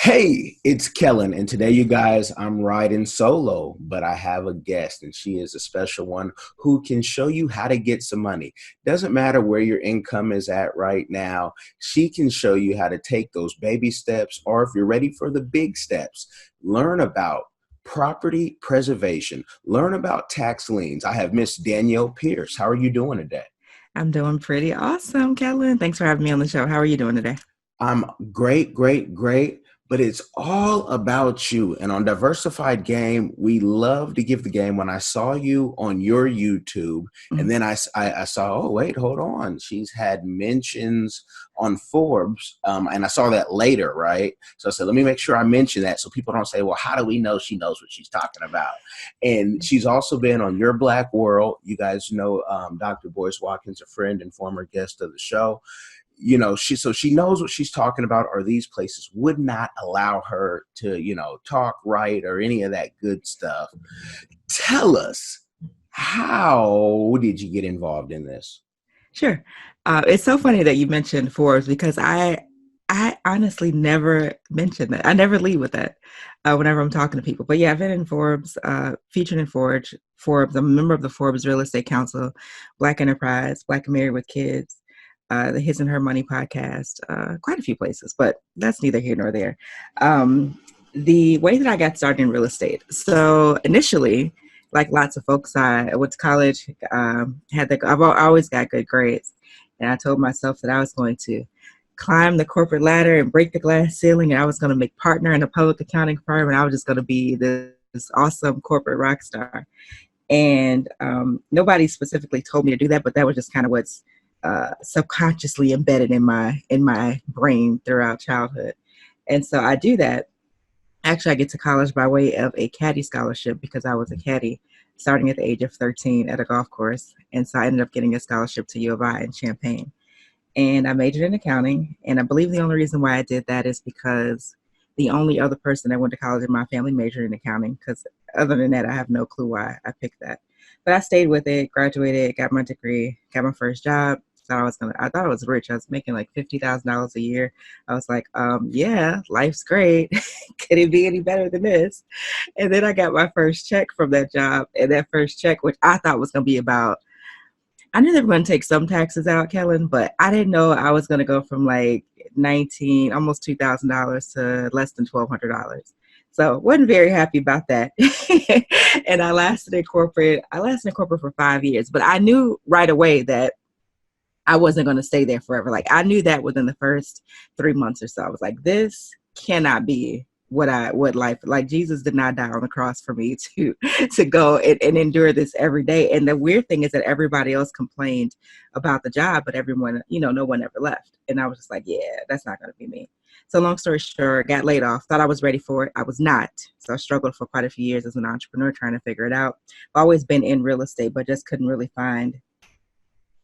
Hey, it's Kellen, and today, you guys, I'm riding solo, but I have a guest, and she is a special one who can show you how to get some money. Doesn't matter where your income is at right now, she can show you how to take those baby steps, or if you're ready for the big steps, learn about property preservation, learn about tax liens. I have Miss Danielle Pierce. How are you doing today? I'm doing pretty awesome, Kellen. Thanks for having me on the show. How are you doing today? I'm great, great, great. But it's all about you. And on Diversified Game, we love to give the game. When I saw you on your YouTube, and Mhm. then I saw, oh, wait, hold on. She's had mentions on Forbes. And I saw that later, right? So I said, let me make sure I mention that so people don't say, well, how do we know she knows what she's talking about? And she's also been on Your Black World. You guys know Dr. Boyce Watkins, a friend and former guest of the show. She knows what she's talking about, or these places would not allow her to, talk right or any of that good stuff. Tell us, how did you get involved in this? Sure. It's so funny that you mentioned Forbes because I honestly never mention that. I never lead with that whenever I'm talking to people. But yeah, I've been in Forbes, featured in Forbes. I'm a member of the Forbes Real Estate Council, Black Enterprise, Black and Married with Kids, the His and Her Money podcast, quite a few places, but that's neither here nor there. The way that I got started in real estate. So initially, like lots of folks, I went to college, I've always got good grades. And I told myself that I was going to climb the corporate ladder and break the glass ceiling. And I was going to make partner in a public accounting firm. And I was just going to be this awesome corporate rock star. And nobody specifically told me to do that, but that was just kind of what's subconsciously embedded in my brain throughout childhood. And so I do that. Actually, I get to college by way of a caddy scholarship because I was a caddy starting at the age of 13 at a golf course. And so I ended up getting a scholarship to U of I in Champaign. And I majored in accounting. And I believe the only reason why I did that is because the only other person that went to college in my family majored in accounting. Because other than that, I have no clue why I picked that. But I stayed with it, graduated, got my degree, got my first job. I thought I was rich. I was making like $50,000 a year. I was like, yeah, life's great. Could it be any better than this? And then I got my first check from that job. And that first check, which I thought was going to be about, I knew they were going to take some taxes out, Kellen, but I didn't know I was going to go from like almost $2,000 to less than $1,200. So wasn't very happy about that. And I lasted in corporate for 5 years, but I knew right away that I wasn't going to stay there forever. Like I knew that within the first 3 months or so. I was like, this cannot be what life, like Jesus did not die on the cross for me to go and endure this every day. And the weird thing is that everybody else complained about the job, but everyone, no one ever left. And I was just like, yeah, that's not going to be me. So long story short, got laid off, thought I was ready for it. I was not. So I struggled for quite a few years as an entrepreneur trying to figure it out. I've always been in real estate, but just couldn't really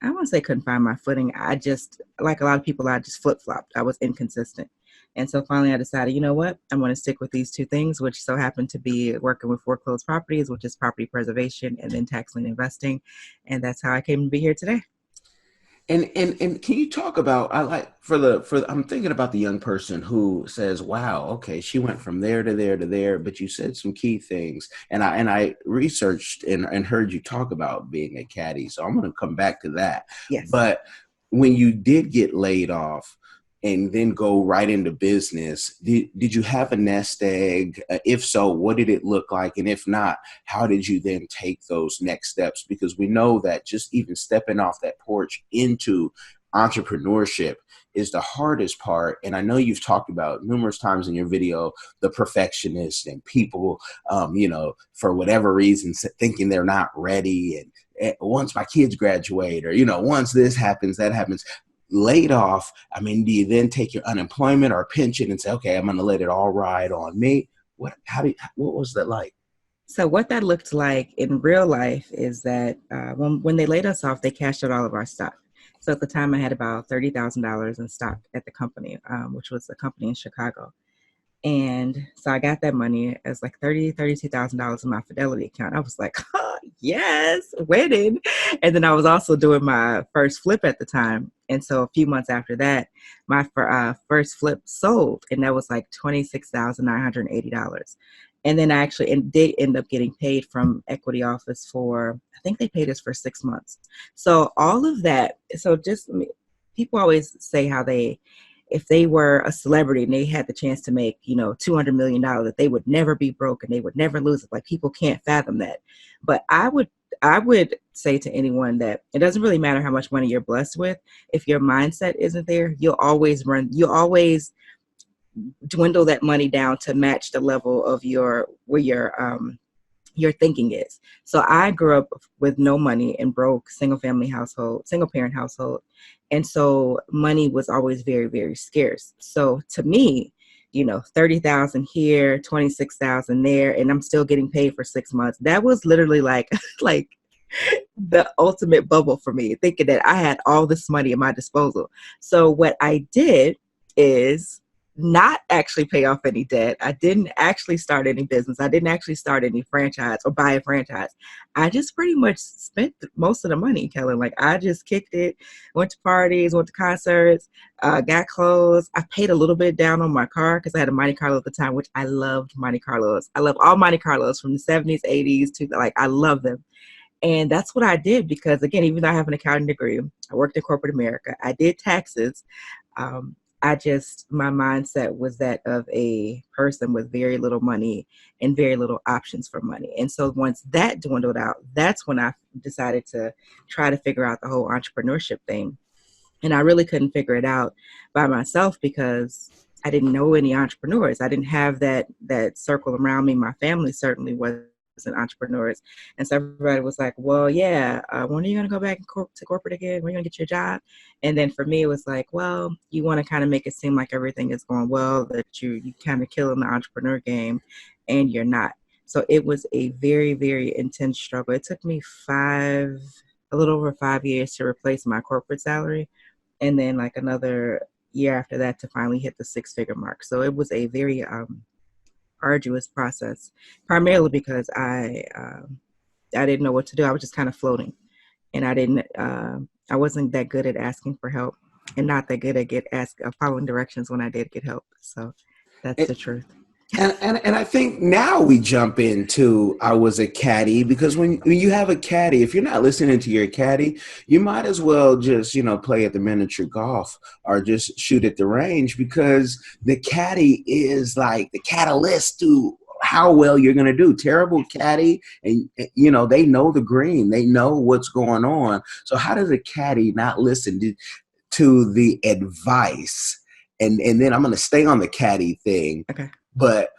I won't say couldn't find my footing. I just, like a lot of people, I just flip-flopped. I was inconsistent. And so finally I decided, you know what? I'm going to stick with these two things, which so happened to be working with foreclosed properties, which is property preservation, and then tax lien investing. And that's how I came to be here today. And can you talk about, I'm thinking about the young person who says, wow, okay, she went from there to there to there, but you said some key things, and I researched and heard you talk about being a caddy, so I'm going to come back to that. Yes. But when you did get laid off and then go right into business, did you have a nest egg? If so, what did it look like? And if not, how did you then take those next steps? Because we know that just even stepping off that porch into entrepreneurship is the hardest part. And I know you've talked about numerous times in your video, the perfectionists and people, for whatever reason, thinking they're not ready. And once my kids graduate, or, once this happens, that happens. Laid off, do you then take your unemployment or pension and say, okay, I'm going to let it all ride on me? What was that like? So what that looked like in real life is that when they laid us off, they cashed out all of our stock. So at the time I had about $30,000 in stock at the company, which was a company in Chicago. And so I got that money as like $32,000 in my Fidelity account. I was like, oh, yes, winning. And then I was also doing my first flip at the time. And so a few months after that, my first flip sold, and that was like $26,980. And then I actually did end up getting paid from equity office for, I think they paid us for 6 months. So all of that, so just people always say how if they were a celebrity and they had the chance to make, $200 million, that they would never be broke and they would never lose it. Like, people can't fathom that. But I would say to anyone that it doesn't really matter how much money you're blessed with. If your mindset isn't there, you'll always dwindle that money down to match the level of where your thinking is. So I grew up with no money and broke, single parent household. And so money was always very, very scarce. So to me, 30,000 here, 26,000 there, and I'm still getting paid for 6 months. That was literally like the ultimate bubble for me, thinking that I had all this money at my disposal. So what I did is not actually pay off any debt. I didn't actually start any business. I didn't actually start any franchise or buy a franchise. I just pretty much spent most of the money, Kellen. Like, I just kicked it, went to parties, went to concerts, got clothes. I paid a little bit down on my car because I had a Monte Carlo at the time, which I loved Monte Carlos. I love all Monte Carlos from the 70s, 80s to I love them. And that's what I did because, again, even though I have an accounting degree, I worked in corporate America. I did taxes. My mindset was that of a person with very little money and very little options for money. And so once that dwindled out, that's when I decided to try to figure out the whole entrepreneurship thing. And I really couldn't figure it out by myself because I didn't know any entrepreneurs. I didn't have that circle around me. My family certainly wasn't entrepreneurs. And so everybody was like, well, yeah, when are you going to go back to corporate again? When are you going to get your job? And then for me, it was like, well, you want to kind of make it seem like everything is going well, that you kind of killing the entrepreneur game, and you're not. So it was a very, very intense struggle. It took me a little over 5 years to replace my corporate salary. And then like another year after that to finally hit the 6-figure mark. So it was a very arduous process, primarily because I didn't know what to do. I was just kind of floating, and I wasn't that good at asking for help, and not that good at following directions when I did get help. So that's the truth. And I think now we jump into I was a caddy, because when you have a caddy, if you're not listening to your caddy, you might as well just, play at the miniature golf or just shoot at the range, because the caddy is like the catalyst to how well you're going to do. Terrible caddy, and they know the green, they know what's going on. So how does a caddy not listen to the advice? And then I'm going to stay on the caddy thing. Okay. But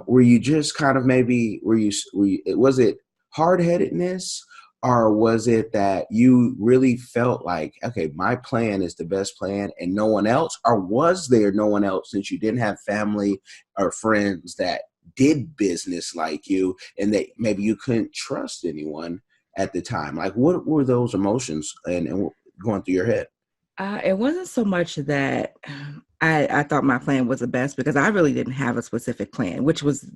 were you just kind of was it hard-headedness, or was it that you really felt like, okay, my plan is the best plan and no one else? Or was there no one else, since you didn't have family or friends that did business like you, and that maybe you couldn't trust anyone at the time? Like, what were those emotions and going through your head? It wasn't so much that I thought my plan was the best, because I really didn't have a specific plan, which was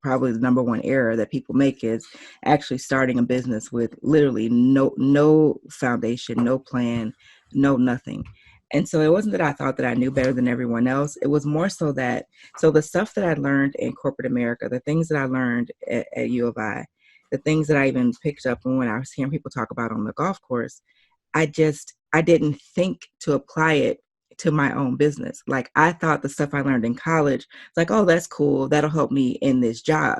probably the number one error that people make, is actually starting a business with literally no foundation, no plan, no nothing. And so it wasn't that I thought that I knew better than everyone else. It was more so the stuff that I learned in corporate America, the things that I learned at U of I, the things that I even picked up when I was hearing people talk about on the golf course, I didn't think to apply it to my own business. Like, I thought the stuff I learned in college, like, oh, that's cool, that'll help me in this job.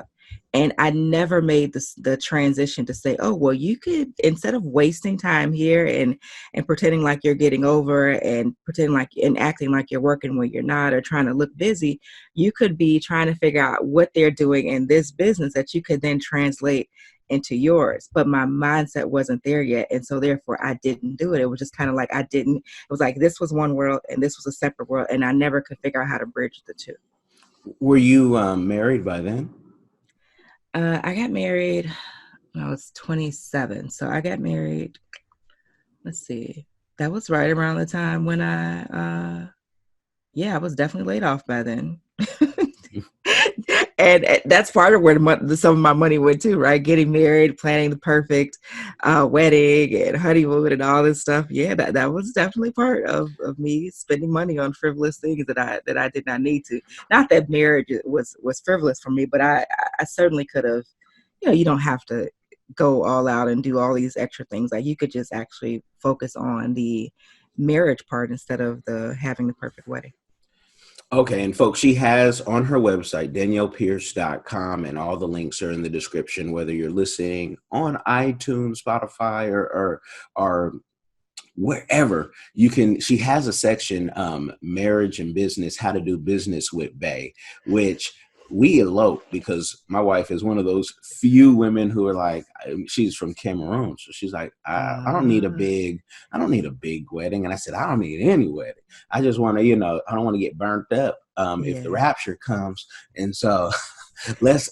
And I never made the transition to say, oh, well, you could, instead of wasting time here and pretending like you're getting over and acting like you're working when you're not, or trying to look busy, you could be trying to figure out what they're doing in this business that you could then translate into yours. But my mindset wasn't there yet. And so therefore I didn't do it. It was just kind of like it was like this was one world and this was a separate world. And I never could figure out how to bridge the two. Were you married by then? I got married when I was 27. So I got married, let's see, that was right around the time when I was definitely laid off by then. And that's part of where some of my money went too, right? Getting married, planning the perfect wedding and honeymoon and all this stuff. Yeah, that was definitely part of me spending money on frivolous things that I did not need to. Not that marriage was frivolous for me, but I certainly could have. You don't have to go all out and do all these extra things. Like you could just actually focus on the marriage part instead of the having the perfect wedding. Okay, and folks, she has on her website, daniellepierce.com, and all the links are in the description, whether you're listening on iTunes, Spotify, or wherever she has a section, marriage and business, how to do business with Bay, which we eloped because my wife is one of those few women who are like, she's from Cameroon. So she's like, I don't need a big wedding. And I said, I don't need any wedding. I just want to, I don't want to get burnt up if the rapture comes. And so let's,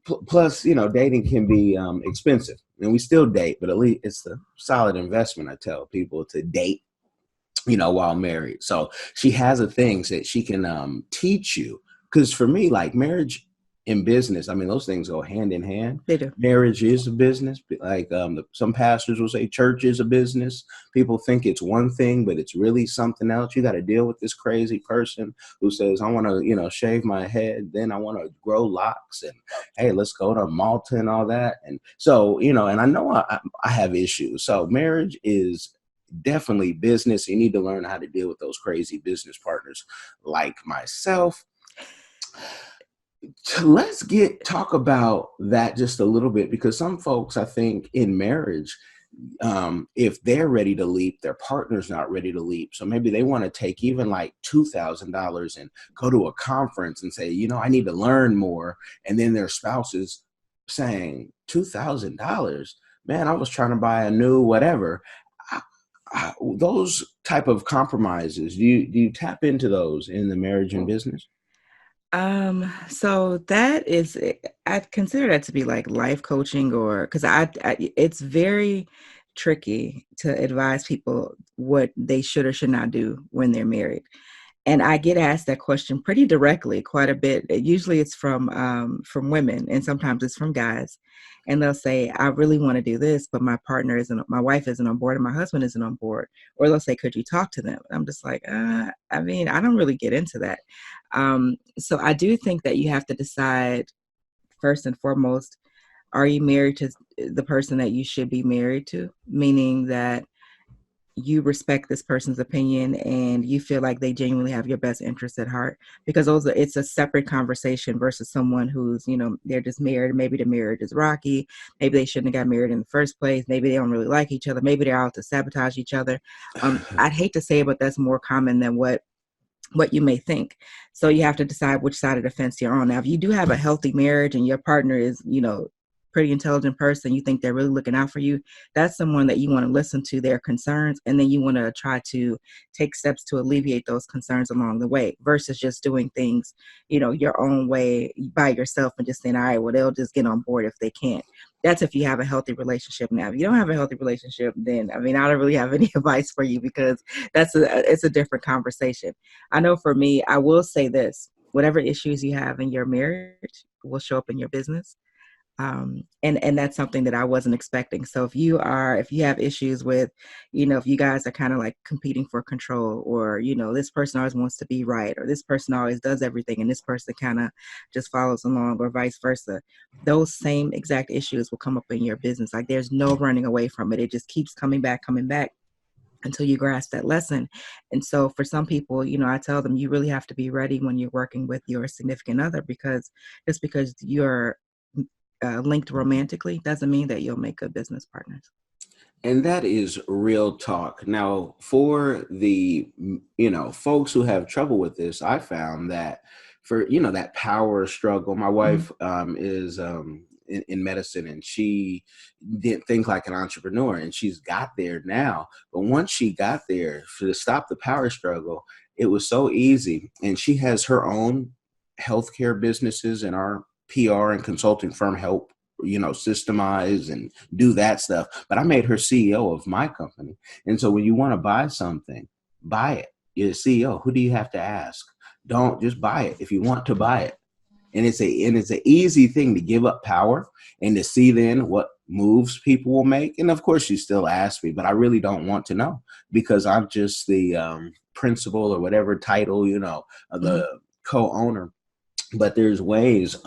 plus, dating can be expensive, and we still date, but at least it's a solid investment. I tell people to date, while married. So she has a things that she can teach you. Because for me, like marriage and business, I mean, those things go hand in hand. They do. Marriage is a business. Like some pastors will say church is a business. People think it's one thing, but it's really something else. You got to deal with this crazy person who says, I want to, shave my head. Then I want to grow locks. And hey, let's go to Malta and all that. And so, and I know I have issues. So marriage is definitely business. You need to learn how to deal with those crazy business partners like myself. Let's talk about that just a little bit, because some folks, I think, in marriage, if they're ready to leap, their partner's not ready to leap. So maybe they want to take even like $2,000 and go to a conference and say, I need to learn more. And then their spouse is saying, $2,000, man, I was trying to buy a new whatever. Those type of compromises, do you tap into those in the marriage and business? So that is, I consider that to be like life coaching, or because it's very tricky to advise people what they should or should not do when they're married. And I get asked that question pretty directly quite a bit. Usually it's from women, and sometimes it's from guys. And they'll say, I really want to do this, but my wife isn't on board and my husband isn't on board. Or they'll say, could you talk to them? I'm just like, I don't really get into that. So I do think that you have to decide first and foremost, are you married to the person that you should be married to? Meaning that you respect this person's opinion and you feel like they genuinely have your best interest at heart, because it's a separate conversation versus someone who's, they're just married. Maybe the marriage is rocky. Maybe they shouldn't have got married in the first place. Maybe they don't really like each other. Maybe they're out to sabotage each other. I'd hate to say it, but that's more common than what you may think. So you have to decide which side of the fence you're on. Now, if you do have a healthy marriage and your partner is, pretty intelligent person, you think they're really looking out for you, that's someone that you want to listen to their concerns, and then you want to try to take steps to alleviate those concerns along the way, versus just doing things, your own way by yourself and just saying, all right, well, they'll just get on board if they can't. That's if you have a healthy relationship. Now, if you don't have a healthy relationship, then, I don't really have any advice for you, because it's a different conversation. I know for me, I will say this: whatever issues you have in your marriage will show up in your business. And that's something that I wasn't expecting. So if you have issues with, if you guys are kind of like competing for control, or, this person always wants to be right, or this person always does everything and this person kind of just follows along, or vice versa, those same exact issues will come up in your business. Like there's no running away from it. It just keeps coming back until you grasp that lesson. And so for some people, I tell them, you really have to be ready when you're working with your significant other, because just because you're linked romantically doesn't mean that you'll make good business partners. And that is real talk. Now, for the, folks who have trouble with this, I found that for, that power struggle, my wife is in medicine, and she did think like an entrepreneur, and she's got there now. But once she got there, to stop the power struggle, it was so easy. And she has her own healthcare businesses, and our PR and consulting firm help, systemize and do that stuff. But I made her CEO of my company. And so when you want to buy something, buy it. You're the CEO. Who do you have to ask? Don't just buy it if you want to buy it. And it's an easy thing to give up power and to see then what moves people will make. And of course, you still ask me, but I really don't want to know because I'm just the principal or whatever title, of the co-owner. But there's ways,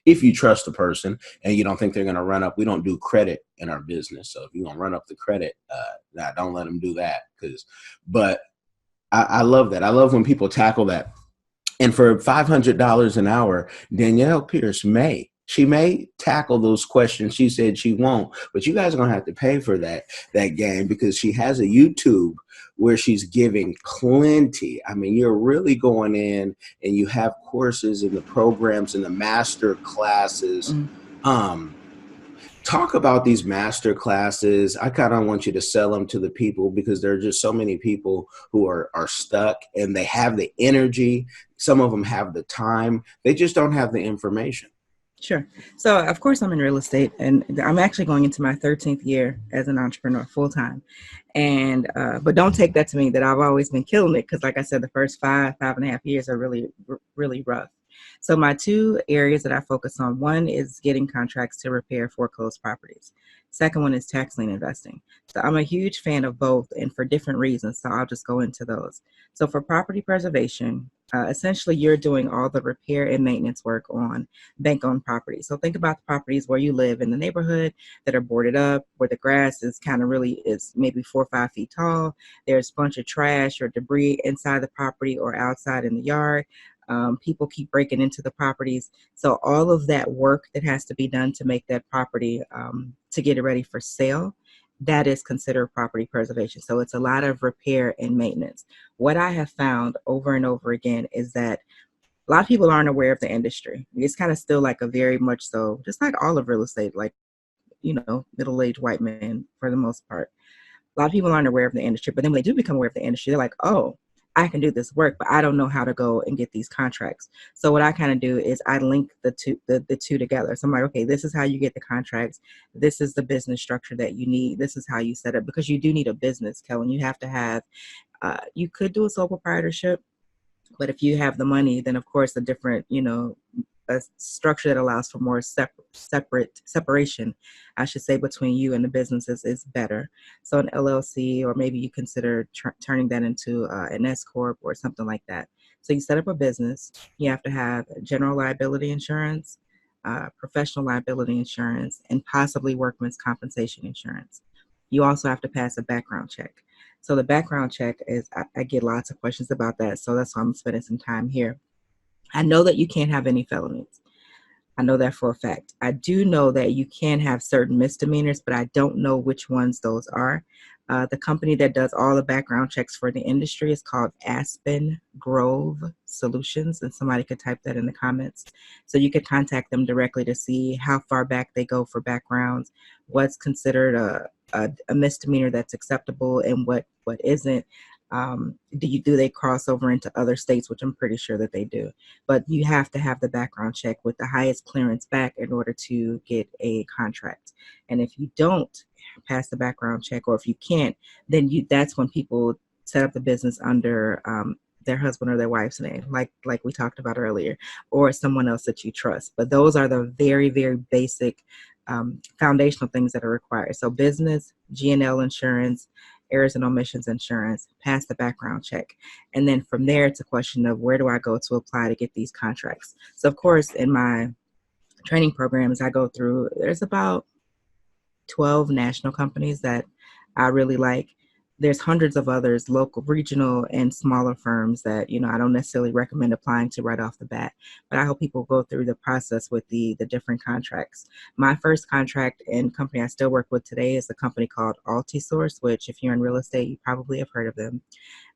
if you trust the person and you don't think they're going to run up, we don't do credit in our business. So if you're going to run up the credit, don't let them do that. But I love that. I love when people tackle that. And for $500 an hour, Danielle Pierce may tackle those questions. She said she won't, but you guys are going to have to pay for that game because she has a YouTube where she's giving plenty. I mean, you're really going in and you have courses and the programs and the master classes. Talk about these master classes. I kind of want you to sell them to the people because there are just so many people who are stuck and they have the energy. Some of them have the time. They just don't have the information. Sure. So, of course, I'm in real estate, and I'm actually going into my 13th year as an entrepreneur full time. And but don't take that to mean that I've always been killing it, because, like I said, the first 5.5 years are really, really rough. So my two areas that I focus on, one is getting contracts to repair foreclosed properties. Second one is tax lien investing. So I'm a huge fan of both, and for different reasons. So I'll just go into those. So for property preservation, essentially you're doing all the repair and maintenance work on bank-owned properties. So think about the properties where you live in the neighborhood that are boarded up, where the grass is kind of really is maybe 4 or 5 feet tall. There's a bunch of trash or debris inside the property or outside in the yard. People keep breaking into the properties. So all of that work that has to be done to make that property, to get it ready for sale, that is considered property preservation. So it's a lot of repair and maintenance. What I have found over and over again is that a lot of people aren't aware of the industry. It's kind of still like a very much so, just like all of real estate, like, middle-aged white men for the most part. A lot of people aren't aware of the industry, but then when they do become aware of the industry, they're like, oh, I can do this work, but I don't know how to go and get these contracts. So what I kind of do is I link the two together. So I'm like, okay, this is how you get the contracts. This is the business structure that you need. This is how you set up, because you do need a business, Kellen. You have to have, you could do a sole proprietorship, but if you have the money, then of course a different, a structure that allows for more separation, I should say, between you and the businesses is better. So an LLC, or maybe you consider turning that into an S corp or something like that. So you set up a business. You have to have general liability insurance, professional liability insurance, and possibly workman's compensation insurance. You also have to pass a background check. So the background check is, I get lots of questions about that. So that's why I'm spending some time here. I know that you can't have any felonies. I know that for a fact. I do know that you can have certain misdemeanors, but I don't know which ones those are. The company that does all the background checks for the industry is called Aspen Grove Solutions, and somebody could type that in the comments. So you could contact them directly to see how far back they go for backgrounds, what's considered a misdemeanor that's acceptable and what isn't. Do they cross over into other states, which I'm pretty sure that they do. But you have to have the background check with the highest clearance back in order to get a contract. And if you don't pass the background check, or if you can't, then that's when people set up the business under their husband or their wife's name, like we talked about earlier, or someone else that you trust. But those are the very, very basic foundational things that are required. So business, G&L insurance, errors and omissions insurance, pass the background check. And then from there, it's a question of where do I go to apply to get these contracts? So of course, in my training programs, I go through, there's about 12 national companies that I really like. There's hundreds of others, local, regional, and smaller firms that, I don't necessarily recommend applying to right off the bat, but I hope people go through the process with the different contracts. My first contract and company I still work with today is a company called Altisource, which if you're in real estate, you probably have heard of them.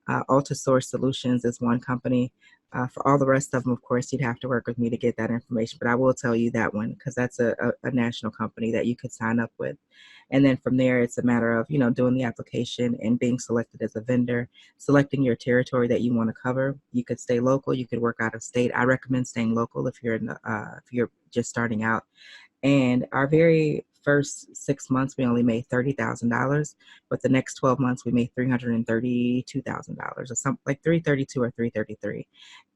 Altisource Solutions is one company. For all the rest of them, of course, you'd have to work with me to get that information, but I will tell you that one because that's a national company that you could sign up with. And then from there, it's a matter of, doing the application and being selected as a vendor, selecting your territory that you want to cover. You could stay local. You could work out of state. I recommend staying local if you're if you're just starting out. And our very first 6 months, we only made $30,000, but the next 12 months, we made $332,000, or something like 332 or 333.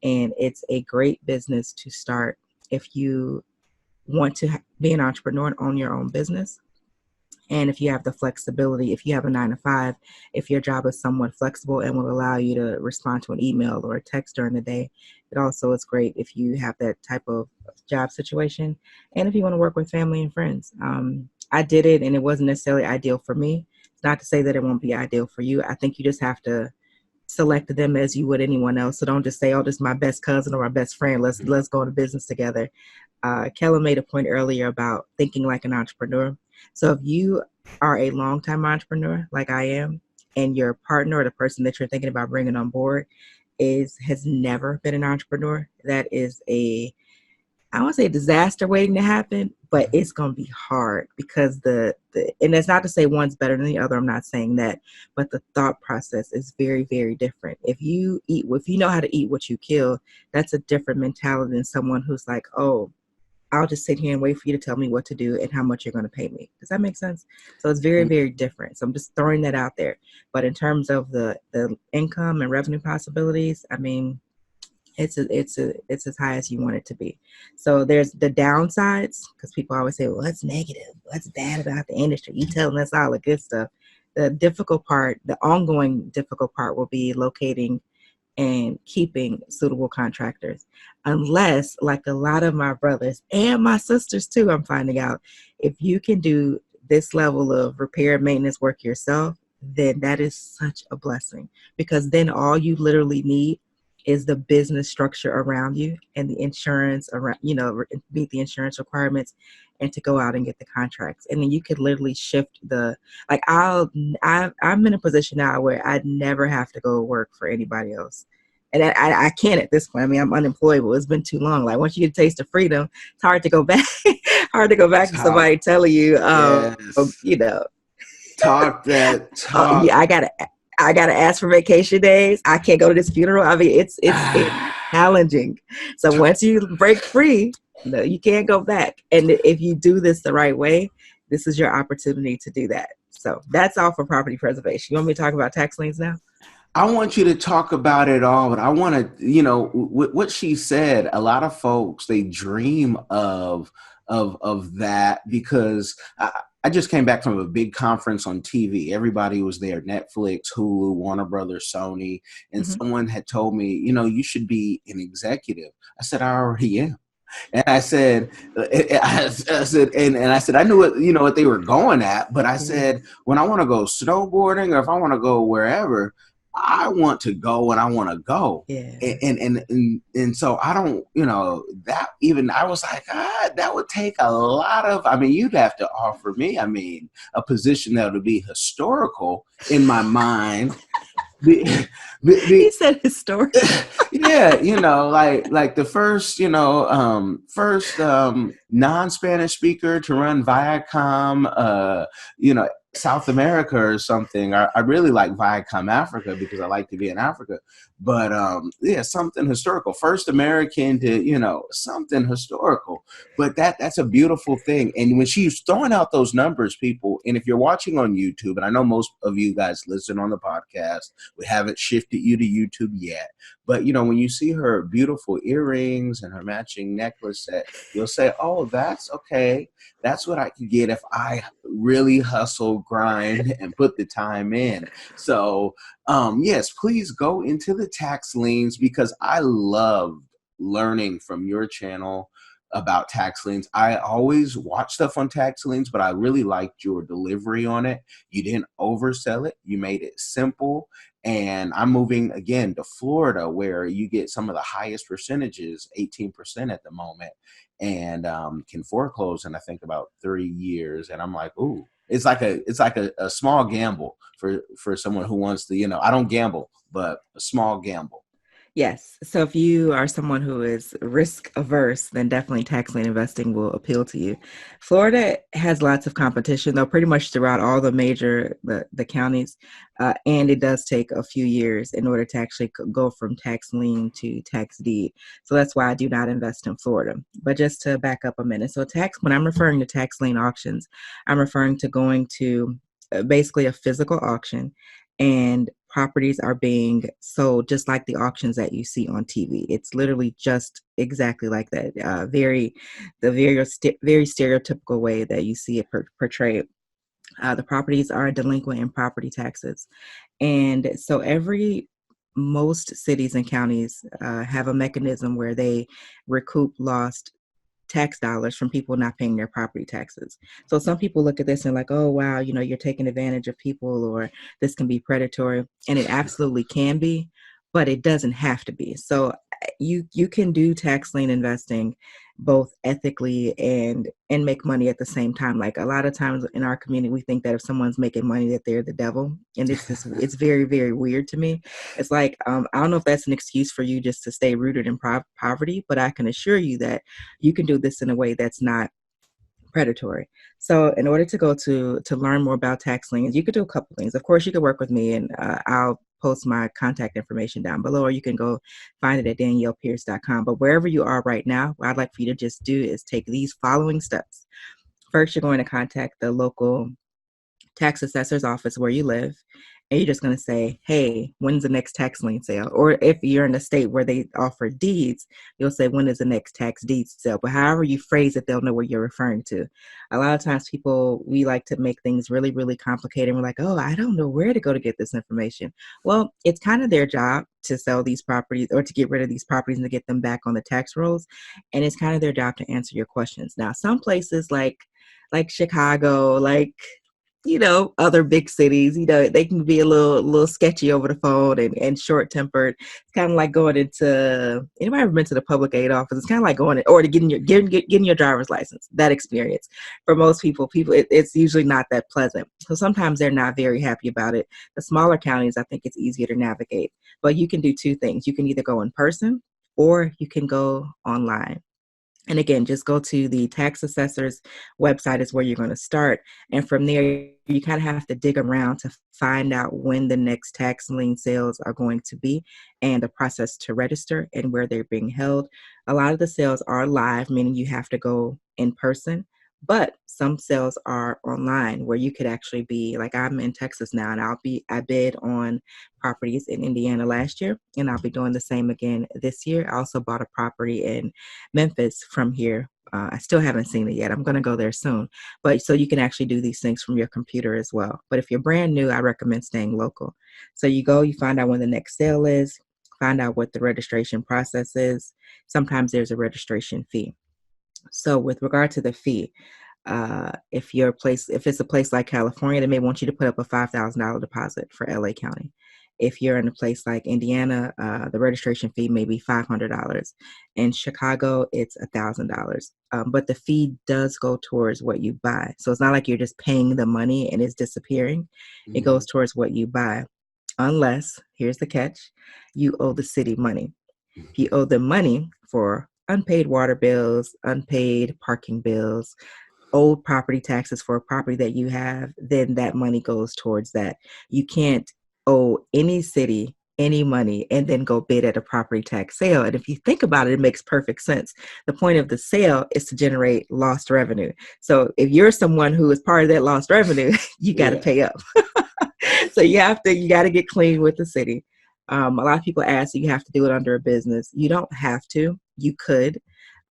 And it's a great business to start if you want to be an entrepreneur and own your own business. And if you have the flexibility, if you have a 9 to 5, if your job is somewhat flexible and will allow you to respond to an email or a text during the day, it also is great if you have that type of job situation. And if you want to work with family and friends, I did it and it wasn't necessarily ideal for me. It's not to say that it won't be ideal for you. I think you just have to select them as you would anyone else. So don't just say, "Oh, this is my best cousin or my best friend. Let's go into business together." Kellen made a point earlier about thinking like an entrepreneur. So if you are a long-time entrepreneur like I am, and your partner or the person that you're thinking about bringing on board has never been an entrepreneur, that is I won't say a disaster waiting to happen, but it's going to be hard because and it's not to say one's better than the other. I'm not saying that, but the thought process is very, very different. If you know how to eat what you kill, that's a different mentality than someone who's like, "Oh, I'll just sit here and wait for you to tell me what to do and how much you're going to pay me." Does that make sense? So it's very, very different. So I'm just throwing that out there. But in terms of the income and revenue possibilities, I mean, it's as high as you want it to be. So there's the downsides, because people always say, "Well, what's negative? What's bad about the industry? You telling us all the good stuff." The difficult part, the ongoing difficult part, will be locating and keeping suitable contractors. Unless, like a lot of my brothers and my sisters too, I'm finding out, if you can do this level of repair and maintenance work yourself, then that is such a blessing, because then all you literally need is the business structure around you and the insurance around, meet the insurance requirements, and to go out and get the contracts. And then you could literally shift like I'm in a position now where I'd never have to go work for anybody else. And I can't at this point. I mean, I'm unemployable. It's been too long. Like, once you get a taste of freedom, it's hard to go back. Hard to go back to somebody telling you, Yes. Talk that talk. yeah, I gotta ask for vacation days. I can't go to this funeral. I mean, it's challenging. So once you break free, no, you can't go back. And if you do this the right way, this is your opportunity to do that. So that's all for property preservation. You want me to talk about tax liens now? I want you to talk about it all, but I want to, what she said. A lot of folks, they dream of that, because I just came back from a big conference on TV. Everybody was there: Netflix, Hulu, Warner Brothers, Sony, and someone had told me, you should be an executive. I said, I already am. And I said, I knew what they were going at, but I said, when I want to go snowboarding, or if I want to go wherever, I want to go and I want to go. Yeah. And so I don't, that even, I was like, that would take a lot of, you'd have to offer me, a position that would be historical in my mind. He said historical. Yeah, like the first, non-Spanish speaker to run Viacom, South America or something. I really like Viacom Africa because I like to be in Africa. But something historical. First American to, something historical. But that's a beautiful thing. And when she's throwing out those numbers, people, and if you're watching on YouTube, and I know most of you guys listen on the podcast, we haven't shifted you to YouTube yet. But, when you see her beautiful earrings and her matching necklace set, you'll say, "Oh, that's okay. That's what I could get if I really hustle, grind, and put the time in." So, yes, please go into the tax liens, because I love learning from your channel about tax liens. I always watch stuff on tax liens, but I really liked your delivery on it. You didn't oversell it. You made it simple. And I'm moving again to Florida, where you get some of the highest percentages, 18% at the moment, and can foreclose in, I think, about 3 years. And I'm like, ooh, it's like a small gamble for someone who wants to, I don't gamble, but a small gamble. Yes. So if you are someone who is risk averse, then definitely tax lien investing will appeal to you. Florida has lots of competition, though, pretty much throughout all the major the counties, and it does take a few years in order to actually go from tax lien to tax deed. So that's why I do not invest in Florida. But just to back up a minute, so when I'm referring to tax lien auctions, I'm referring to going to basically a physical auction and properties are being sold just like the auctions that you see on TV. It's literally just exactly like that. Very stereotypical way that you see it portrayed. The properties are delinquent in property taxes. And so most cities and counties have a mechanism where they recoup lost tax dollars from people not paying their property taxes. So some people look at this and like, oh, wow, you're taking advantage of people, or this can be predatory. And it absolutely can be, but it doesn't have to be. So you can do tax lien investing both ethically and make money at the same time. Like a lot of times in our community, we think that if someone's making money that they're the devil, and it's very, very weird to me. It's like I don't know if that's an excuse for you just to stay rooted in poverty, but I can assure you that you can do this in a way that's not predatory. So in order to go to learn more about tax liens, you could do a couple things. Of course, you could work with me, and I'll post my contact information down below, or you can go find it at daniellepierce.com. But wherever you are right now, what I'd like for you to just do is take these following steps. First, you're going to contact the local tax assessor's office where you live, and you're just going to say, hey, when's the next tax lien sale? Or if you're in a state where they offer deeds, you'll say, when is the next tax deed sale? But however you phrase it, they'll know what you're referring to. A lot of times we like to make things really, really complicated. We're like, oh, I don't know where to go to get this information. Well, it's kind of their job to sell these properties or to get rid of these properties and to get them back on the tax rolls. And it's kind of their job to answer your questions. Now, some places like Chicago, other big cities, they can be a little sketchy over the phone and short tempered. It's kind of like going into, anybody ever been to the public aid office? It's kind of like going in, or to getting your driver's license. That experience for most people, it's usually not that pleasant. So sometimes they're not very happy about it. The smaller counties, I think it's easier to navigate, but you can do two things. You can either go in person or you can go online. And again, just go to the tax assessor's website is where you're going to start. And from there, you kind of have to dig around to find out when the next tax lien sales are going to be and the process to register and where they're being held. A lot of the sales are live, meaning you have to go in person. But some sales are online where you could actually be, like I'm in Texas now, and I bid on properties in Indiana last year, and I'll be doing the same again this year. I also bought a property in Memphis from here. I still haven't seen it yet. I'm going to go there soon. But so you can actually do these things from your computer as well. But if you're brand new, I recommend staying local. So you go, you find out when the next sale is, find out what the registration process is. Sometimes there's a registration fee. So with regard to the fee, if it's a place like California, they may want you to put up a $5,000 deposit for LA County. If you're in a place like Indiana, the registration fee may be $500. In Chicago, it's $1,000. But the fee does go towards what you buy. So it's not like you're just paying the money and it's disappearing. Mm-hmm. It goes towards what you buy. Unless, here's the catch, you owe the city money. If you owe them money for unpaid water bills, unpaid parking bills, old property taxes for a property that you have, then that money goes towards that. You can't owe any city any money and then go bid at a property tax sale. And if you think about it, it makes perfect sense. The point of the sale is to generate lost revenue. So if you're someone who is part of that lost revenue, you got to pay up. So you got to get clean with the city. A lot of people ask, you have to do it under a business. You don't have to. You could.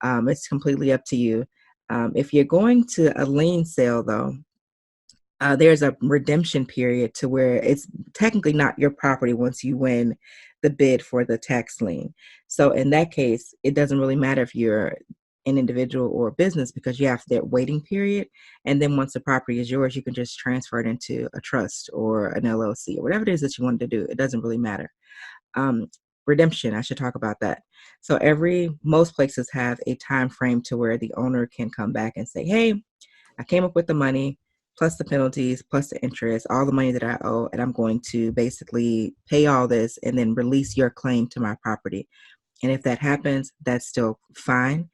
It's completely up to you. If you're going to a lien sale, though, there's a redemption period to where it's technically not your property once you win the bid for the tax lien. So in that case, it doesn't really matter if you're an individual or a business because you have that waiting period. And then once the property is yours, you can just transfer it into a trust or an LLC or whatever it is that you want to do. It doesn't really matter. Redemption, I should talk about that. So most places have a time frame to where the owner can come back and say, hey, I came up with the money plus the penalties plus the interest, all the money that I owe, and I'm going to basically pay all this and then release your claim to my property. And if that happens, that's still fine,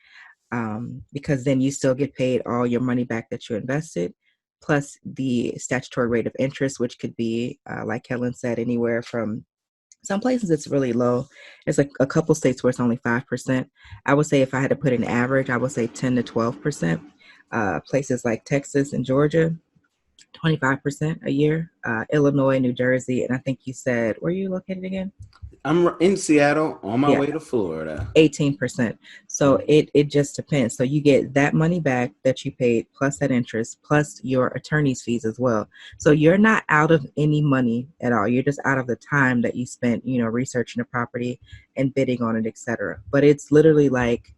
because then you still get paid all your money back that you invested, plus the statutory rate of interest, which could be, like Kellen said, anywhere from some places it's really low. There's like a couple states where it's only 5%. I would say if I had to put an average, I would say 10 to 12%. Places like Texas and Georgia, 25% a year. Illinois, New Jersey, and I think you said, where are you located again? I'm in Seattle on my Yeah, way to Florida. 18%. So it just depends. So you get that money back that you paid plus that interest plus your attorney's fees as well. So you're not out of any money at all. You're just out of the time that you spent, researching the property and bidding on it, etc. But it's literally like,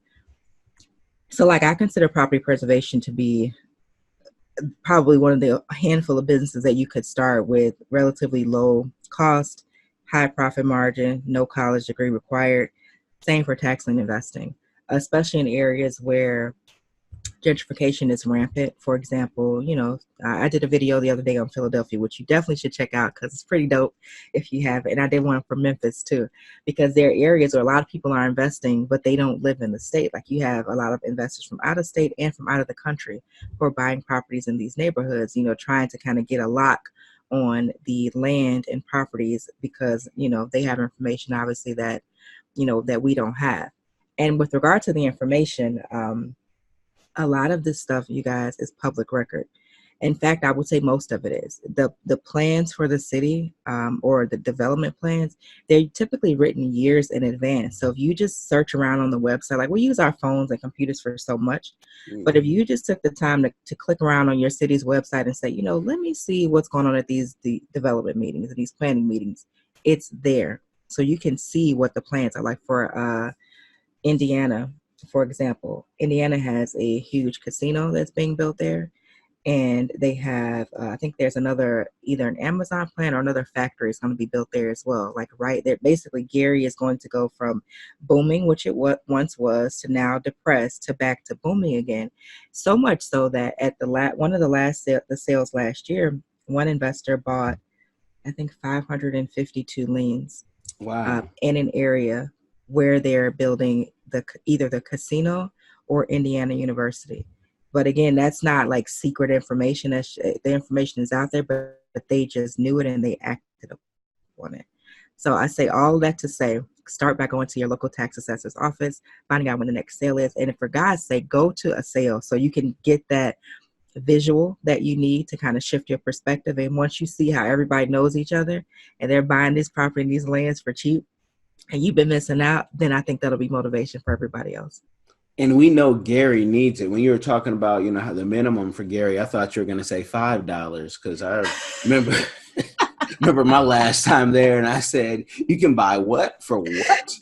so like I consider property preservation to be probably one of the handful of businesses that you could start with relatively low cost, high profit margin, no college degree required. Same for tax lien investing, especially in areas where gentrification is rampant. For example, I did a video the other day on Philadelphia, which you definitely should check out because it's pretty dope if you have it. And I did one for Memphis too, because there are areas where a lot of people are investing, but they don't live in the state. Like you have a lot of investors from out of state and from out of the country who are buying properties in these neighborhoods, trying to kind of get a lock on the land and properties because, they have information obviously that, that we don't have. And with regard to the information, a lot of this stuff, you guys, is public record. In fact, I would say most of it is. The plans for the city or the development plans, they're typically written years in advance. So if you just search around on the website, like we use our phones and computers for so much, but if you just took the time to click around on your city's website and say, let me see what's going on at the development meetings and these planning meetings, it's there. So you can see what the plans are like for Indiana. For example, Indiana has a huge casino that's being built there. And they have, I think there's either an Amazon plant or another factory is going to be built there as well. Like right there, basically Gary is going to go from booming, which it once was, to now depressed to back to booming again. So much so that at one of the sales last year, one investor bought, I think 552 liens. Wow. In an area where they're building either the casino or Indiana University. But again, that's not like secret information. The information is out there, but they just knew it and they acted on it. So I say all that to say, start by going to your local tax assessor's office, finding out when the next sale is. And for God's sake, go to a sale so you can get that visual that you need to kind of shift your perspective. And once you see how everybody knows each other and they're buying this property and these lands for cheap, and you've been missing out, then I think that'll be motivation for everybody else. And we know Gary needs it. When you were talking about, how the minimum for Gary, I thought you were going to say $5 because I remember remember my last time there, and I said, "You can buy what for what?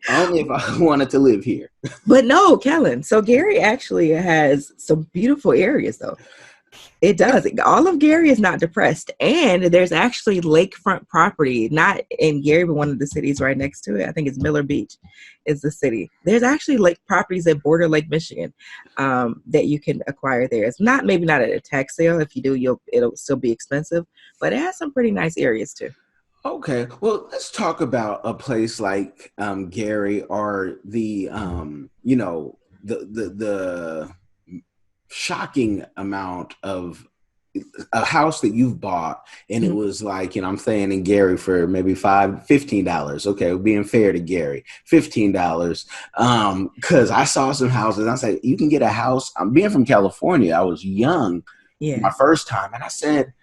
Only if I wanted to live here." But no, Kellen. So Gary actually has some beautiful areas, though. It does. All of Gary is not depressed. And there's actually lakefront property, not in Gary, but one of the cities right next to it. I think it's Miller Beach is the city. There's actually lake properties that border Lake Michigan that you can acquire there. It's maybe not at a tax sale. If you do, it'll still be expensive, but it has some pretty nice areas too. Okay, well, let's talk about a place like Gary or the the shocking amount of a house that you've bought, and it was like, I'm staying in Gary for maybe $15. Okay, being fair to Gary, $15. Because I saw some houses. I said, you can get a house. I'm being from California. I was young, my first time, and I said,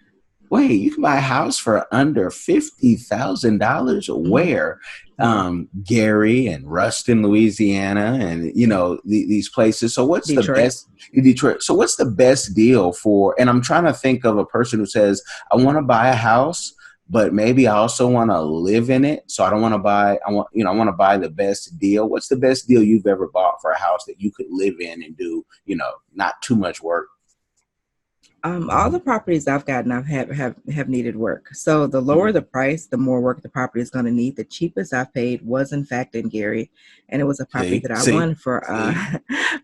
wait, you can buy a house for under $50,000 where? Gary and Ruston, Louisiana, and these places. So what's Detroit. the best Detroit? So what's the best deal for? And I'm trying to think of a person who says, I want to buy a house, but maybe I also want to live in it. So I don't want to buy. I want to buy the best deal. What's the best deal you've ever bought for a house that you could live in and do, not too much work? All the properties I've gotten, have needed work. So the lower the price, the more work the property is going to need. The cheapest I've paid was in fact in Gary, and it was a property that I won for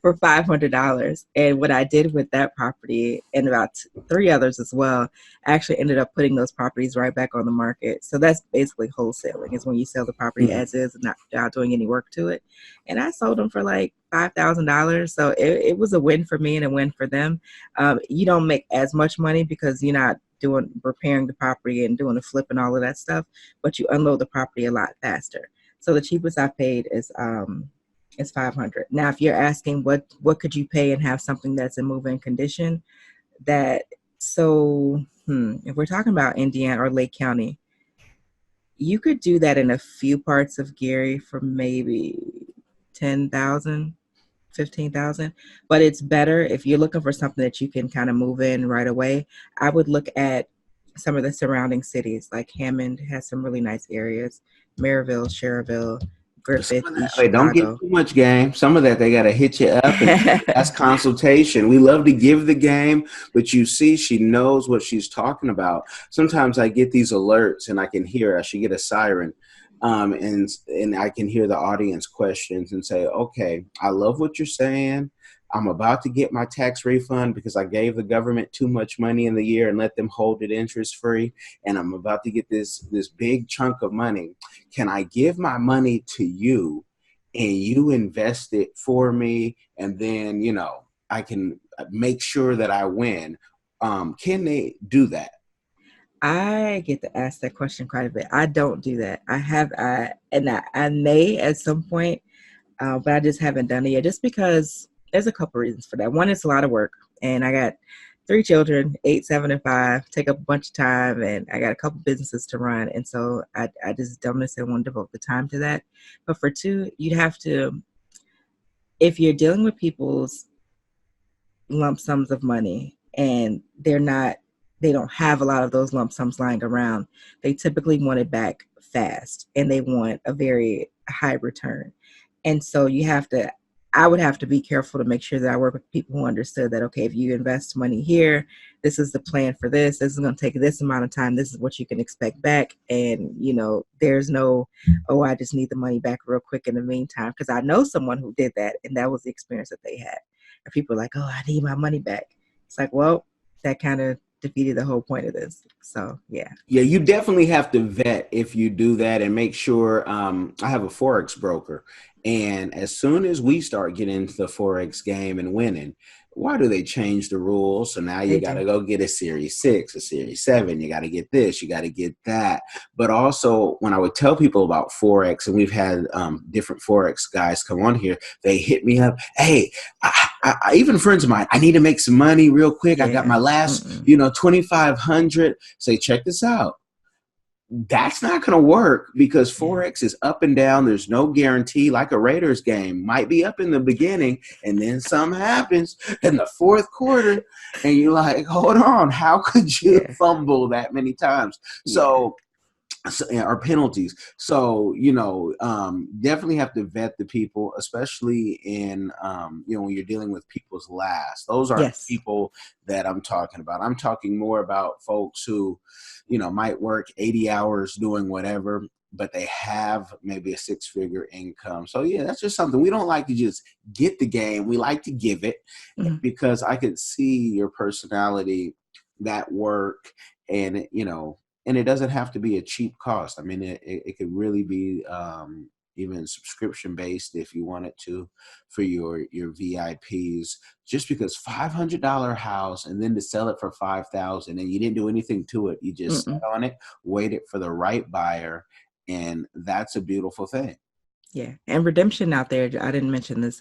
for $500. And what I did with that property and about 3 others as well, I actually ended up putting those properties right back on the market. So that's basically wholesaling. Is when you sell the property as is and not doing any work to it. And I sold them for like $5,000. So it was a win for me and a win for them. You don't make as much money because you're not repairing the property and doing the flip and all of that stuff, but you unload the property a lot faster. So the cheapest I paid is $500. Now, if you're asking what could you pay and have something that's in move-in condition, that So, if we're talking about Indiana or Lake County, you could do that in a few parts of Gary for maybe 10,000, 15,000. But it's better if you're looking for something that you can kind of move in right away. I would look at some of the surrounding cities, like Hammond has some really nice areas, Maryville, Cherville, Some Griffith, of that, East wait, don't give Chicago. too much game. Some of that they got to hit you up and that's consultation. We love to give the game, but you see, she knows what she's talking about. Sometimes I get these alerts and I can hear. I should get a siren, and I can hear the audience questions and say, "Okay, I love what you're saying. I'm about to get my tax refund because I gave the government too much money in the year and let them hold it interest free, and I'm about to get this big chunk of money. Can I give my money to you and you invest it for me, and then I can make sure that I win? Can they do that?" I get to ask that question quite a bit. I don't do that. I may at some point, but I just haven't done it yet. Just because there's a couple reasons for that. One, it's a lot of work, and I got 3 children, 8, 7, and 5, take up a bunch of time, and I got a couple businesses to run, and so I just don't necessarily want to devote the time to that. But for two, you'd have to, if you're dealing with people's lump sums of money and they don't have a lot of those lump sums lying around, they typically want it back fast and they want a very high return. And so I would have to be careful to make sure that I work with people who understood that, okay, if you invest money here, this is the plan for this is going to take this amount of time, this is what you can expect back. And there's no, oh, I just need the money back real quick in the meantime, because I know someone who did that and that was the experience that they had. And people are like, oh, I need my money back. It's like, well, that kind of defeated the whole point of this. So yeah. Yeah, you definitely have to vet if you do that and make sure. I have a Forex broker, and as soon as we start getting into the Forex game and winning, why do they change the rules? So now you They got to do. go get a Series 6, a Series 7. You got to get this, you got to get that. But also, when I would tell people about Forex, and we've had different Forex guys come on here, they hit me up. Hey, even friends of mine, I need to make some money real quick. I got Yeah. my last, Mm-mm. 2,500. Say, check this out. That's not going to work because Yeah. Forex is up and down. There's no guarantee. Like a Raiders game, might be up in the beginning and then something happens in the fourth quarter and you're like, hold on, how could you Yeah. fumble that many times? Yeah. Or penalties. So, definitely have to vet the people, especially in, when you're dealing with people's last. Those aren't Yes. people that I'm talking about. I'm talking more about folks who, might work 80 hours doing whatever, but they have maybe a 6-figure income. So, yeah, that's just something we don't like to just get the game. We like to give it Mhm. because I could see your personality, that work, and, and it doesn't have to be a cheap cost. I mean, it could really be even subscription based if you wanted to for your VIPs. Just because $500 house and then to sell it for 5,000 and you didn't do anything to it, you just sat Mm-mm. on it, waited for the right buyer, and that's a beautiful thing. Yeah. And redemption out there, I didn't mention this,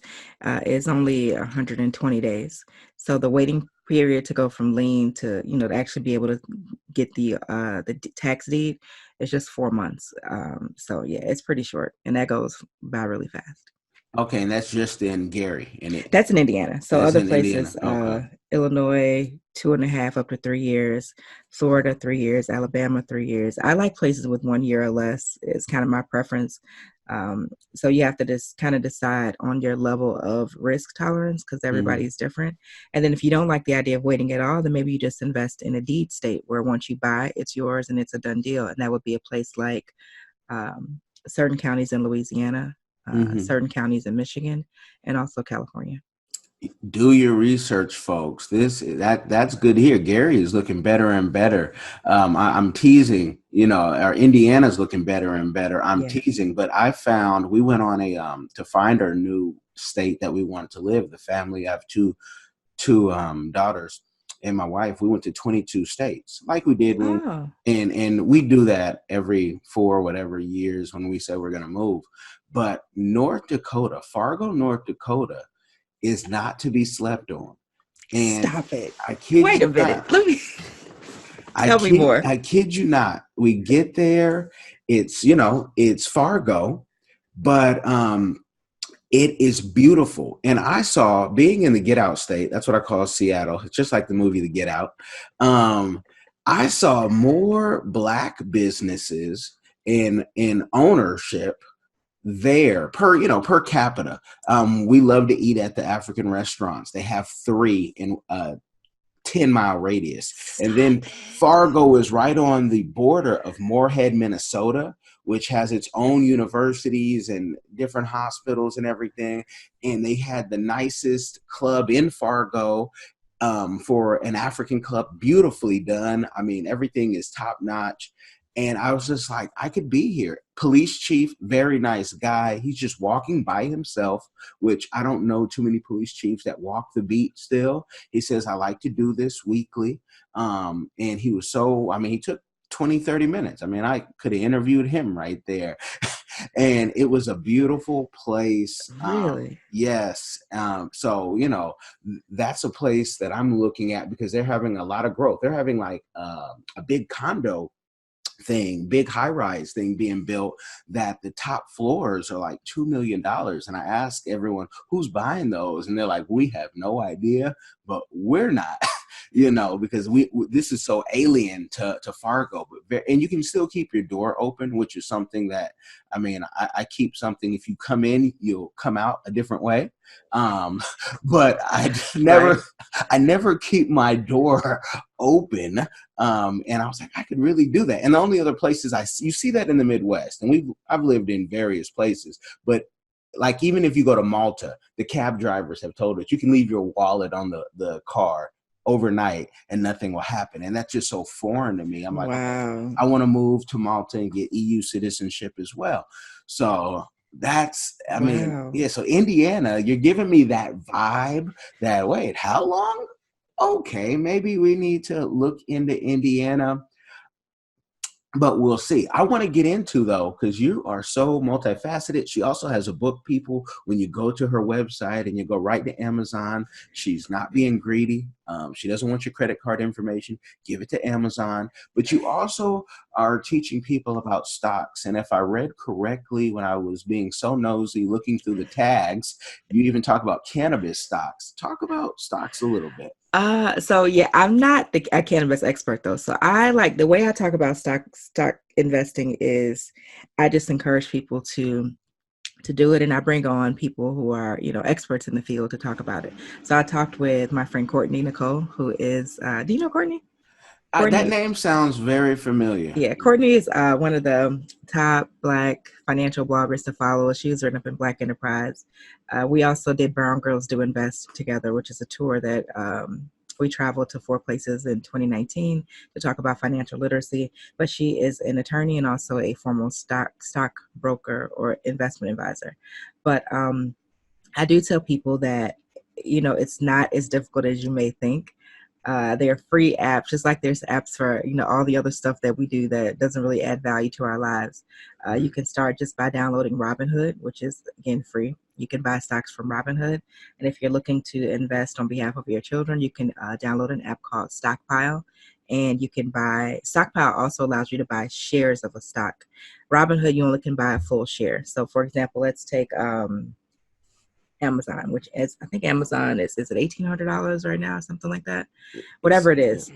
is only 120 days. So the waiting period to go from lien to, to actually be able to get the tax deed is just 4 months. So yeah, it's pretty short and that goes by really fast. Okay, and that's just in Gary, and That's in Indiana. So that's other in Indiana. places, Okay. Illinois, 2.5 up to 3 years, Florida, 3 years, Alabama, 3 years. I like places with 1 year or less. It's kind of my preference. So you have to just kind of decide on your level of risk tolerance because Mhm. everybody's different. And then if you don't like the idea of waiting at all, then maybe you just invest in a deed state where once you buy, it's yours and it's a done deal. And that would be a place like certain counties in Louisiana, Mhm. certain counties in Michigan, and also California. Do your research, folks. That's good to hear. Gary is looking better and better. I'm teasing, our Indiana's looking better and better. I'm Yeah. teasing, but I found we went on a to find our new state that we wanted to live. The family, I have two daughters and my wife. We went to 22 states, like we did when, Oh. and we do that every 4 whatever years when we say we're going to move. But North Dakota, Fargo, North Dakota is not to be slept on. And Stop it. I kid Wait you a minute. not. Let me. Tell me more. I kid you not. We get there. It's Fargo, but it is beautiful. And I saw, being in the Get Out state, that's what I call Seattle. It's just like the movie The Get Out. I saw more Black businesses in ownership there per capita. We love to eat at the African restaurants. They have 3 in 10-mile radius. And then Fargo is right on the border of Moorhead, Minnesota, which has its own universities and different hospitals and everything. And they had the nicest club in Fargo, for an African club, beautifully done. I mean, everything is top notch. And I was just like, I could be here. Police chief, very nice guy. He's just walking by himself, which I don't know too many police chiefs that walk the beat still. He says, I like to do this weekly. And he was he took 20, 30 minutes. I mean, I could have interviewed him right there. And it was a beautiful place. Really? Yes. So, that's a place that I'm looking at because they're having a lot of growth. They're having like a big big high-rise thing being built that the top floors are like $2 million. And I ask everyone who's buying those, and they're like, we have no idea, but we're not. Because this is so alien to Fargo, and you can still keep your door open, which is something that, I keep something. If you come in, you'll come out a different way. But I never keep my door open. And I was like, I could really do that. And the only other places you see that in the Midwest, and I've lived in various places, but like, even if you go to Malta, the cab drivers have told us you can leave your wallet on the car overnight and nothing will happen. And that's just so foreign to me. I'm like, wow. Okay, I want to move to Malta and get EU citizenship as well. So so Indiana, you're giving me that vibe that, wait, how long? Okay, maybe we need to look into Indiana. But we'll see. I want to get into, though, because you are so multifaceted. She also has a book, people. When you go to her website and you go right to Amazon, she's not being greedy. She doesn't want your credit card information. Give it to Amazon. But you also are teaching people about stocks. And if I read correctly, when I was being so nosy looking through the tags, you even talk about cannabis stocks. Talk about stocks a little bit. So yeah, I'm not a cannabis expert though. So I like the way I talk about stock investing is I just encourage people to do it, and I bring on people who are, experts in the field to talk about it. So I talked with my friend Courtney Nicole, who is, do you know Courtney? That name sounds very familiar. Yeah, Courtney is one of the top Black financial bloggers to follow. She was written up in Black Enterprise. We also did Brown Girls Do Invest together, which is a tour that we traveled to 4 places in 2019 to talk about financial literacy. But she is an attorney and also a formal stock broker or investment advisor. But I do tell people that, it's not as difficult as you may think. They're free apps, just like there's apps for, all the other stuff that we do that doesn't really add value to our lives. You can start just by downloading Robinhood, which is, again, free. You can buy stocks from Robinhood. And if you're looking to invest on behalf of your children, you can download an app called Stockpile. And you can buy, Stockpile also allows you to buy shares of a stock. Robinhood, you only can buy a full share. So, for example, let's take Amazon, which is, I think Amazon is it $1,800 right now, something like that, whatever it is.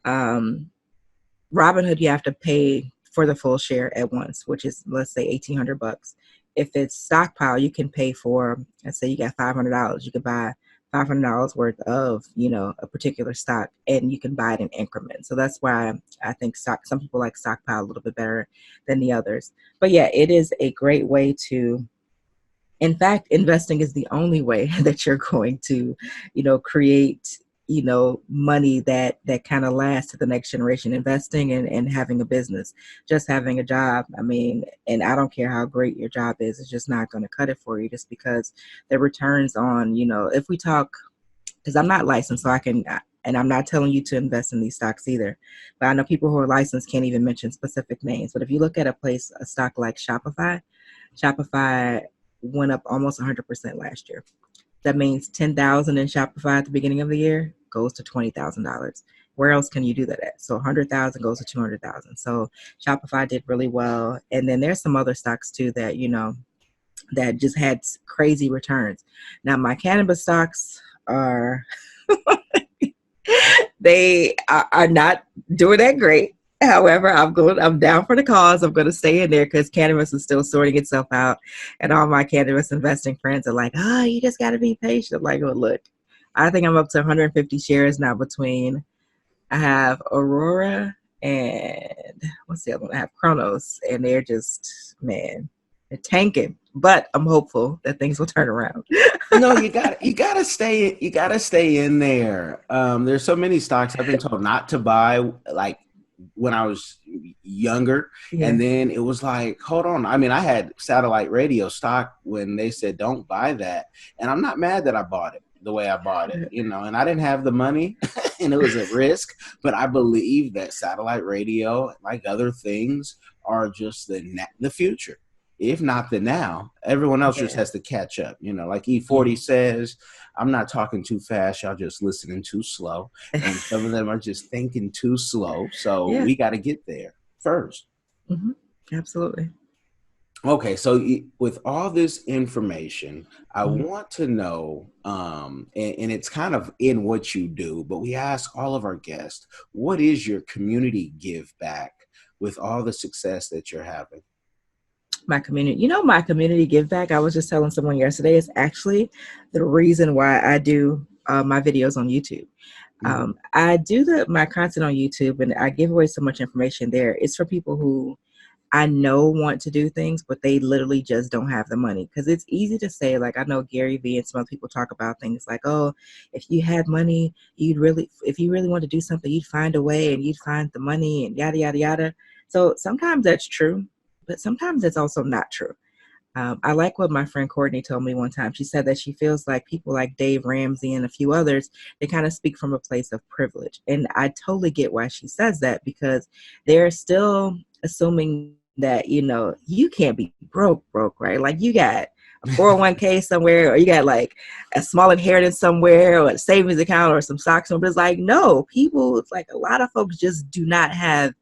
Robinhood, you have to pay for the full share at once, which is, let's say, $1,800. If it's Stockpile, you can pay for, let's say you got $500, you could buy $500 worth of, a particular stock, and you can buy it in increments. So that's why I think some people like Stockpile a little bit better than the others. But yeah, it is a great way to, in fact, investing is the only way that you're going to, create, money that kind of lasts to the next generation. Investing and having a business, just having a job. And I don't care how great your job is, it's just not going to cut it for you, just because the returns on, if we talk, because I'm not licensed, so I can, and I'm not telling you to invest in these stocks either, but I know people who are licensed can't even mention specific names. But if you look at a stock like Shopify went up almost 100% last year. That means $10,000 in Shopify at the beginning of the year goes to $20,000. where else can you do that at? So 100,000 goes to 200,000. So Shopify did really well. And then there's some other stocks too that, that just had crazy returns. Now my cannabis stocks are, they are not doing that great. However, I'm down for the cause. I'm going to stay in there because cannabis is still sorting itself out. And all my cannabis investing friends are like, oh, you just got to be patient. I'm like, oh, look, I think I'm up to 150 shares now between, I have Aurora and what's the other one? I have Chronos, and they're just, man, they're tanking. But I'm hopeful that things will turn around. No, you gotta stay in there. There's so many stocks I've been told not to buy, like when I was younger, Yeah. and then it was like, hold on. I mean, I had satellite radio stock when they said don't buy that, and I'm not mad that I bought it the way I bought it, and I didn't have the money, and it was a risk, but I believe that satellite radio, like other things, are just the future. If not the now, everyone else just has to catch up. Like E40 says, I'm not talking too fast. Y'all just listening too slow. And some of them are just thinking too slow. So we got to get there first. Mm-hmm. Absolutely. Okay. So with all this information, I want to know, and it's kind of in what you do, but we ask all of our guests, what is your community give back with all the success that you're having? My community give back, I was just telling someone yesterday, is actually the reason why I do my videos on YouTube. I do my content on YouTube, and I give away so much information there. It's for people who I know want to do things, but they literally just don't have the money. Because it's easy to say, like, I know Gary Vee and some other people talk about things like, oh, if you had money, if you really want to do something, you'd find a way and you'd find the money and yada, yada, yada. So sometimes that's true, but sometimes it's also not true. I like what my friend Courtney told me one time. She said that she feels like people like Dave Ramsey and a few others, they kind of speak from a place of privilege. And I totally get why she says that, because they're still assuming that, you can't be broke, right? Like you got a 401k somewhere, or you got like a small inheritance somewhere, or a savings account, or some stocks. But it's like, no, it's like a lot of folks just do not have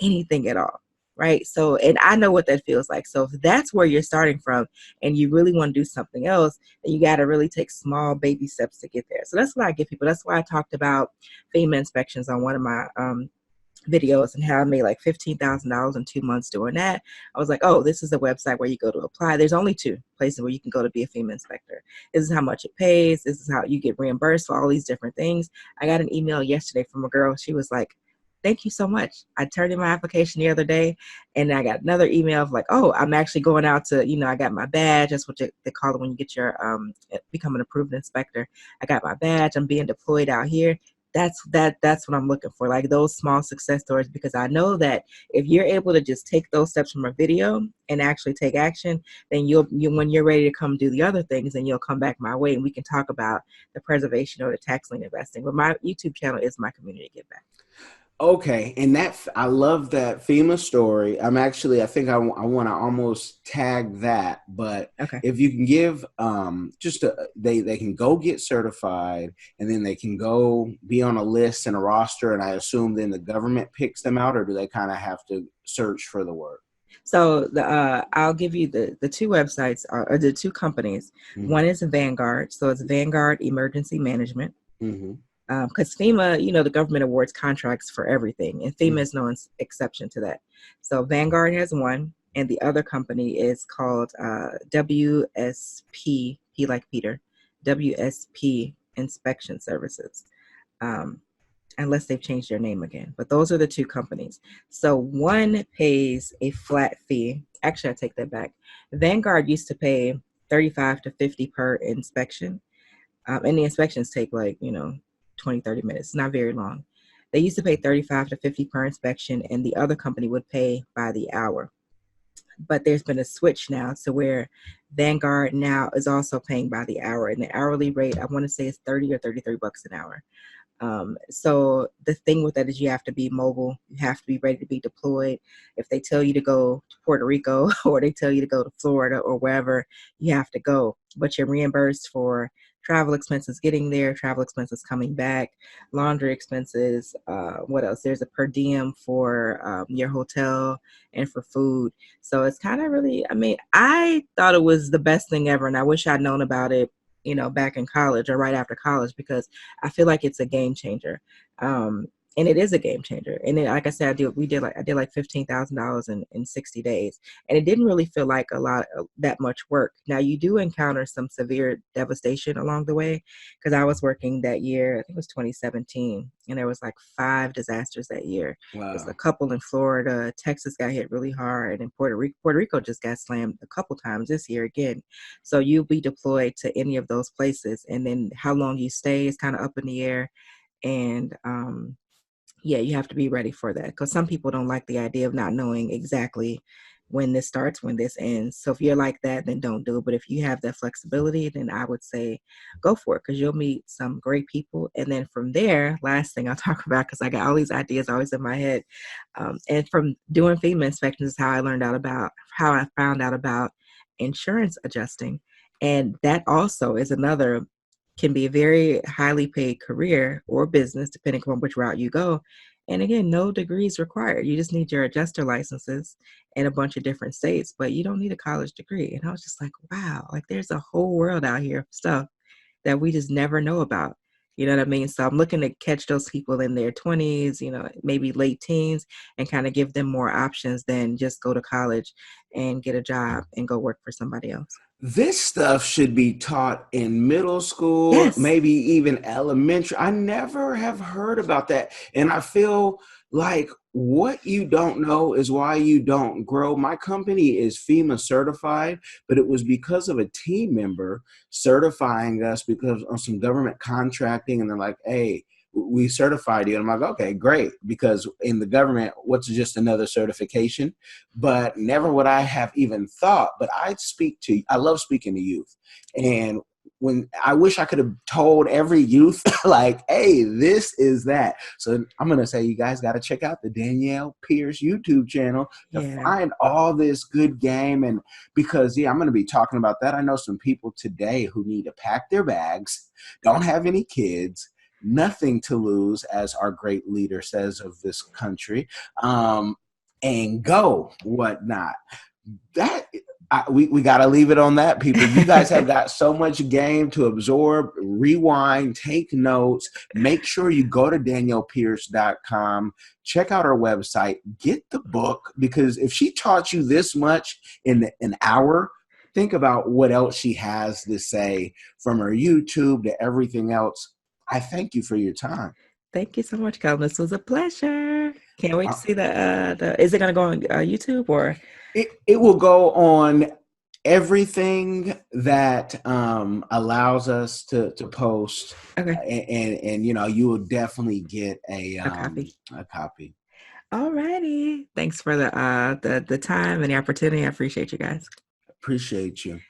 anything at all. Right. So, and I know what that feels like. So if that's where you're starting from and you really want to do something else, then you got to really take small baby steps to get there. So that's what I give people. That's why I talked about FEMA inspections on one of my videos, and how I made like $15,000 in 2 months doing that. I was like, oh, this is the website where you go to apply. There's only 2 places where you can go to be a FEMA inspector. This is how much it pays. This is how you get reimbursed for all these different things. I got an email yesterday from a girl. She was like, thank you so much. I turned in my application the other day, and I got another email of like, oh, I'm actually going out to, I got my badge. That's what they call it when you get your, become an approved inspector. I got my badge. I'm being deployed out here. That's what I'm looking for, like those small success stories, because I know that if you're able to just take those steps from a video and actually take action, then you when you're ready to come do the other things, then you'll come back my way, and we can talk about the preservation or the tax lien investing. But my YouTube channel is my community give back. Okay, and I love that FEMA story. I think I want to almost tag that, but Okay. if you can give they can go get certified, and then they can go be on a list and a roster, and I assume then the government picks them out, or do they kind of have to search for the work? So I'll give you the 2 websites, or the 2 companies. Mm-hmm. One is Vanguard, so it's Vanguard Emergency Management. Mm-hmm. Because FEMA, the government awards contracts for everything, and FEMA is no exception to that. So Vanguard has one, and the other company is called WSP, P like Peter, WSP Inspection Services, unless they've changed their name again. But those are the 2 companies. So one pays a flat fee. Actually, I take that back. Vanguard used to pay $35 to $50 per inspection, and the inspections take 20-30 minutes, not very long. They used to pay $35 to $50 per inspection, and the other company would pay by the hour. But there's been a switch now to where Vanguard now is also paying by the hour, and the hourly rate, I want to say, is $30 or $33 an hour. So the thing with that is you have to be mobile. You have to be ready to be deployed. If they tell you to go to Puerto Rico, or they tell you to go to Florida or wherever, you have to go. But you're reimbursed for travel expenses getting there, travel expenses coming back, laundry expenses. What else? There's a per diem for your hotel and for food. So it's kind of really, I mean, I thought it was the best thing ever. And I wish I'd known about it, back in college or right after college, because I feel like it's a game changer. Um, and it is a game changer. And then, like I said, I did like $15,000 in 60 days, and it didn't really feel like a lot of that much work. Now you do encounter some severe devastation along the way, because I was working that year. I think it was 2017, and there was like 5 disasters that year. There's a Wow. couple in Florida. Texas got hit really hard, and Puerto Rico just got slammed a couple times this year again. So you'll be deployed to any of those places, and then how long you stay is kind of up in the air. And yeah, you have to be ready for that, because some people don't like the idea of not knowing exactly when this starts, when this ends. So if you're like that, then don't do it. But if you have that flexibility, then I would say go for it, because you'll meet some great people. And then from there, last thing I'll talk about, because I got all these ideas always in my head. And from doing FEMA inspections is how I found out about insurance adjusting. And that also is another, can be a very highly paid career or business, depending on which route you go. And again, no degrees required. You just need your adjuster licenses in a bunch of different states, but you don't need a college degree. And I was just like, wow, like there's a whole world out here of stuff that we just never know about. You know what I mean? So I'm looking to catch those people in their 20s, maybe late teens, and kind of give them more options than just go to college and get a job and go work for somebody else. This stuff should be taught in middle school, Yes. maybe even elementary. I never have heard about that. And I feel like what you don't know is why you don't grow. My company is FEMA certified, but it was because of a team member certifying us because of some government contracting. And they're like, hey, we certified you. And I'm like, okay, great. Because in the government, what's just another certification? But never would I have even thought. But I love speaking to youth. And when I wish I could have told every youth, like, hey, this is that. So I'm going to say, you guys got to check out the Danielle Pierce YouTube channel to Yeah. find all this good game. And because, yeah, I'm going to be talking about that. I know some people today who need to pack their bags, don't have any kids, nothing to lose, as our great leader says of this country, and go whatnot. We got to leave it on that, people. You guys have got so much game to absorb, rewind, take notes. Make sure you go to daniellepierce.com, check out our website, get the book, because if she taught you this much in an hour, think about what else she has to say, from her YouTube to everything else. I thank you for your time. Thank you so much, Calvin. This was a pleasure. Can't wait to Uh, see the. Is it going to go on YouTube or? it will go on everything that allows us to post, Okay, and you will definitely get a copy. a copy. All righty. Thanks for the time and the opportunity. I appreciate you guys. Appreciate you.